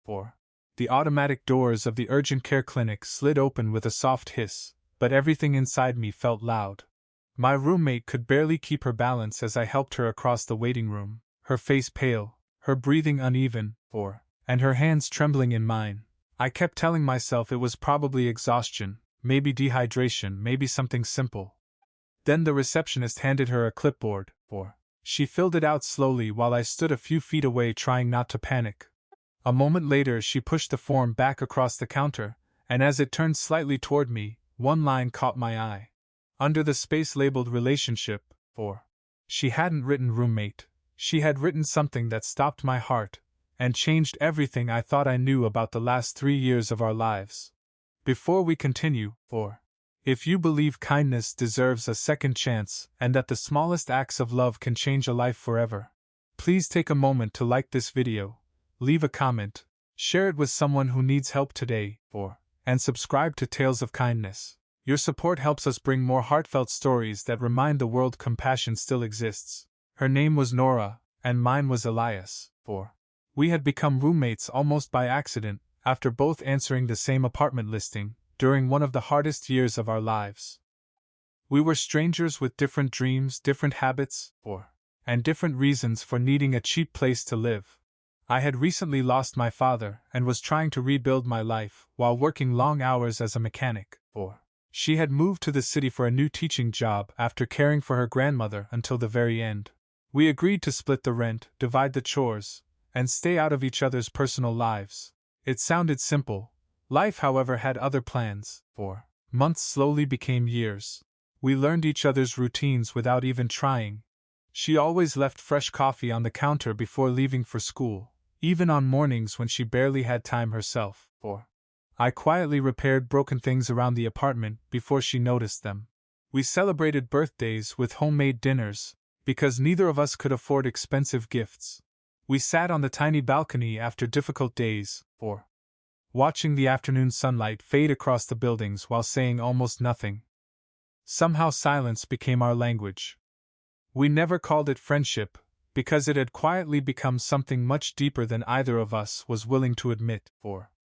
4. The automatic doors of the urgent care clinic slid open with a soft hiss, but everything inside me felt loud. My roommate could barely keep her balance as I helped her across the waiting room, her face pale, her breathing uneven, and her hands trembling in mine. I kept telling myself it was probably exhaustion, maybe dehydration, maybe something simple. Then the receptionist handed her a clipboard. She filled it out slowly while I stood a few feet away trying not to panic. A moment later she pushed the form back across the counter, and as it turned slightly toward me, one line caught my eye. Under the space labeled relationship, she hadn't written roommate, she had written something that stopped my heart, and changed everything I thought I knew about the last 3 years of our lives. Before we continue, if you believe kindness deserves a second chance and that the smallest acts of love can change a life forever, please take a moment to like this video, leave a comment, share it with someone who needs help today, and subscribe to Tales of Kindness. Your support helps us bring more heartfelt stories that remind the world compassion still exists. Her name was Nora, and mine was Elias. We had become roommates almost by accident, after both answering the same apartment listing, during one of the hardest years of our lives. We were strangers with different dreams, different habits, and different reasons for needing a cheap place to live. I had recently lost my father and was trying to rebuild my life while working long hours as a mechanic. She had moved to the city for a new teaching job after caring for her grandmother until the very end. We agreed to split the rent, divide the chores, and stay out of each other's personal lives. It sounded simple. Life, however, had other plans. Months slowly became years. We learned each other's routines without even trying. She always left fresh coffee on the counter before leaving for school, even on mornings when she barely had time herself. I quietly repaired broken things around the apartment before she noticed them. We celebrated birthdays with homemade dinners, because neither of us could afford expensive gifts. We sat on the tiny balcony after difficult days, watching the afternoon sunlight fade across the buildings while saying almost nothing. Somehow silence became our language. We never called it friendship, because it had quietly become something much deeper than either of us was willing to admit.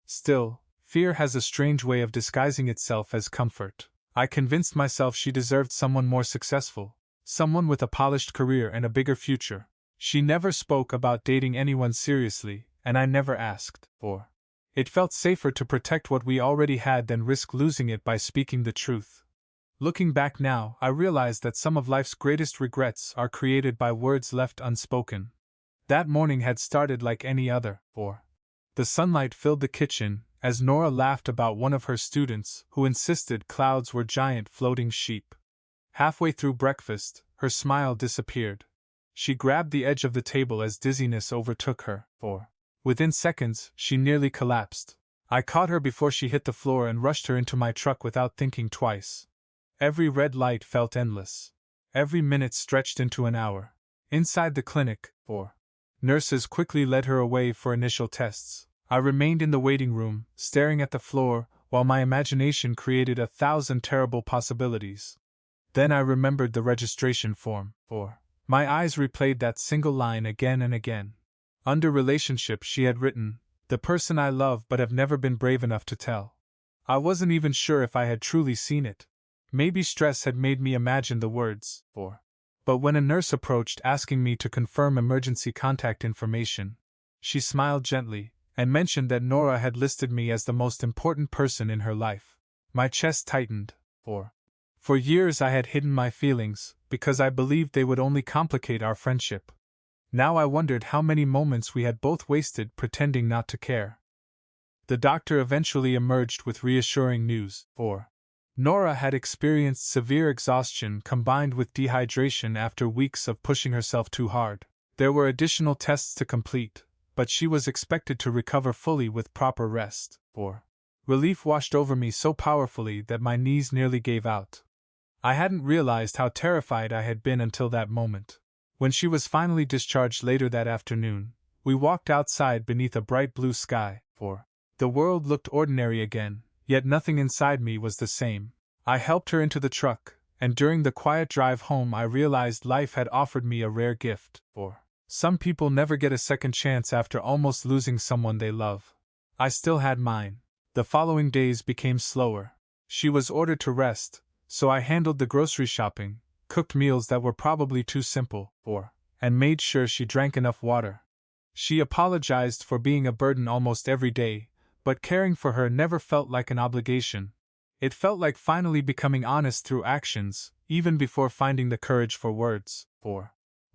Still, fear has a strange way of disguising itself as comfort. I convinced myself she deserved someone more successful, someone with a polished career and a bigger future. She never spoke about dating anyone seriously, and I never asked. It felt safer to protect what we already had than risk losing it by speaking the truth. Looking back now, I realize that some of life's greatest regrets are created by words left unspoken. That morning had started like any other. The sunlight filled the kitchen as Nora laughed about one of her students who insisted clouds were giant floating sheep. Halfway through breakfast, her smile disappeared. She grabbed the edge of the table as dizziness overtook her. Within seconds, she nearly collapsed. I caught her before she hit the floor and rushed her into my truck without thinking twice. Every red light felt endless. Every minute stretched into an hour. Inside the clinic, nurses quickly led her away for initial tests. I remained in the waiting room, staring at the floor, while my imagination created 1,000 terrible possibilities. Then I remembered the registration form. My eyes replayed that single line again and again. Under relationship she had written, "The person I love but have never been brave enough to tell." I wasn't even sure if I had truly seen it. Maybe stress had made me imagine the words. But when a nurse approached asking me to confirm emergency contact information, she smiled gently and mentioned that Nora had listed me as the most important person in her life. My chest tightened. For years I had hidden my feelings, because I believed they would only complicate our friendship. Now I wondered how many moments we had both wasted pretending not to care. The doctor eventually emerged with reassuring news. Nora had experienced severe exhaustion combined with dehydration after weeks of pushing herself too hard. There were additional tests to complete, but she was expected to recover fully with proper rest. Relief washed over me so powerfully that my knees nearly gave out. I hadn't realized how terrified I had been until that moment. When she was finally discharged later that afternoon, we walked outside beneath a bright blue sky. The world looked ordinary again, yet nothing inside me was the same. I helped her into the truck, and during the quiet drive home I realized life had offered me a rare gift. Some people never get a second chance after almost losing someone they love. I still had mine. The following days became slower. She was ordered to rest, so I handled the grocery shopping, cooked meals that were probably too simple, and made sure she drank enough water. She apologized for being a burden almost every day, but caring for her never felt like an obligation. It felt like finally becoming honest through actions, even before finding the courage for words.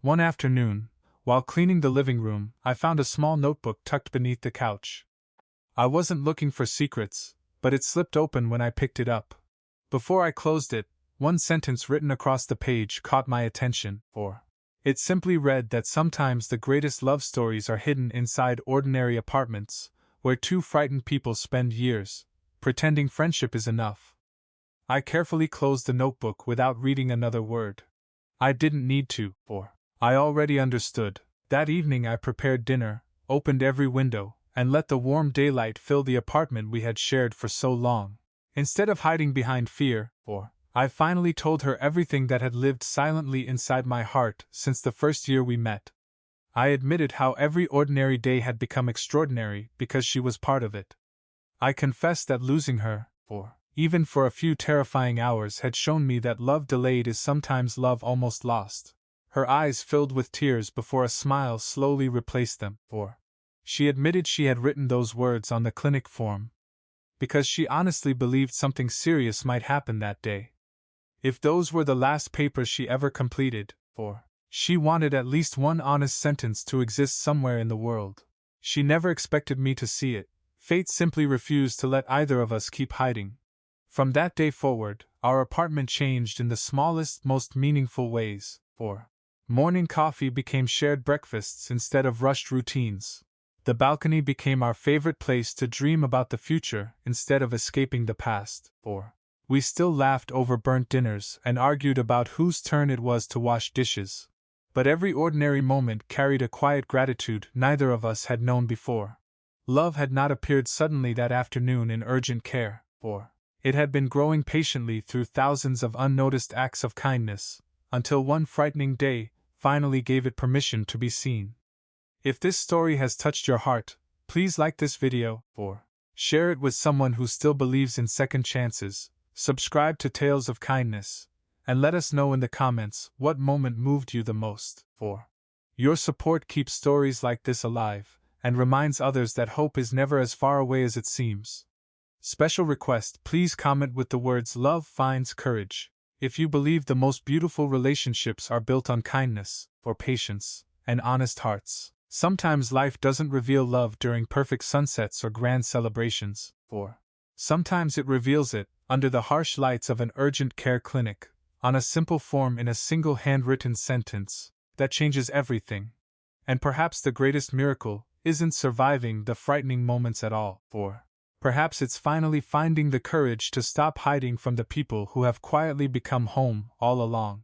One afternoon, while cleaning the living room, I found a small notebook tucked beneath the couch. I wasn't looking for secrets, but it slipped open when I picked it up. Before I closed it, one sentence written across the page caught my attention. It simply read that sometimes the greatest love stories are hidden inside ordinary apartments, where two frightened people spend years, pretending friendship is enough. I carefully closed the notebook without reading another word. I didn't need to, I already understood. That evening I prepared dinner, opened every window, and let the warm daylight fill the apartment we had shared for so long. Instead of hiding behind fear, I finally told her everything that had lived silently inside my heart since the first year we met. I admitted how every ordinary day had become extraordinary because she was part of it. I confessed that losing her, even for a few terrifying hours, had shown me that love delayed is sometimes love almost lost. Her eyes filled with tears before a smile slowly replaced them. She admitted she had written those words on the clinic form because she honestly believed something serious might happen that day. If those were the last papers she ever completed, she wanted at least one honest sentence to exist somewhere in the world. She never expected me to see it. Fate simply refused to let either of us keep hiding. From that day forward, our apartment changed in the smallest, most meaningful ways. Morning coffee became shared breakfasts instead of rushed routines. The balcony became our favorite place to dream about the future instead of escaping the past. We still laughed over burnt dinners and argued about whose turn it was to wash dishes. But every ordinary moment carried a quiet gratitude neither of us had known before. Love had not appeared suddenly that afternoon in urgent care. It had been growing patiently through thousands of unnoticed acts of kindness, until one frightening day finally gave it permission to be seen. If this story has touched your heart, please like this video, share it with someone who still believes in second chances, subscribe to Tales of Kindness, and let us know in the comments what moment moved you the most. Your support keeps stories like this alive, and reminds others that hope is never as far away as it seems. Special request: please comment with the words "Love finds courage" if you believe the most beautiful relationships are built on kindness, patience, and honest hearts. Sometimes life doesn't reveal love during perfect sunsets or grand celebrations. Sometimes it reveals it under the harsh lights of an urgent care clinic, on a simple form in a single handwritten sentence that changes everything. And perhaps the greatest miracle isn't surviving the frightening moments at all. Perhaps it's finally finding the courage to stop hiding from the people who have quietly become home all along.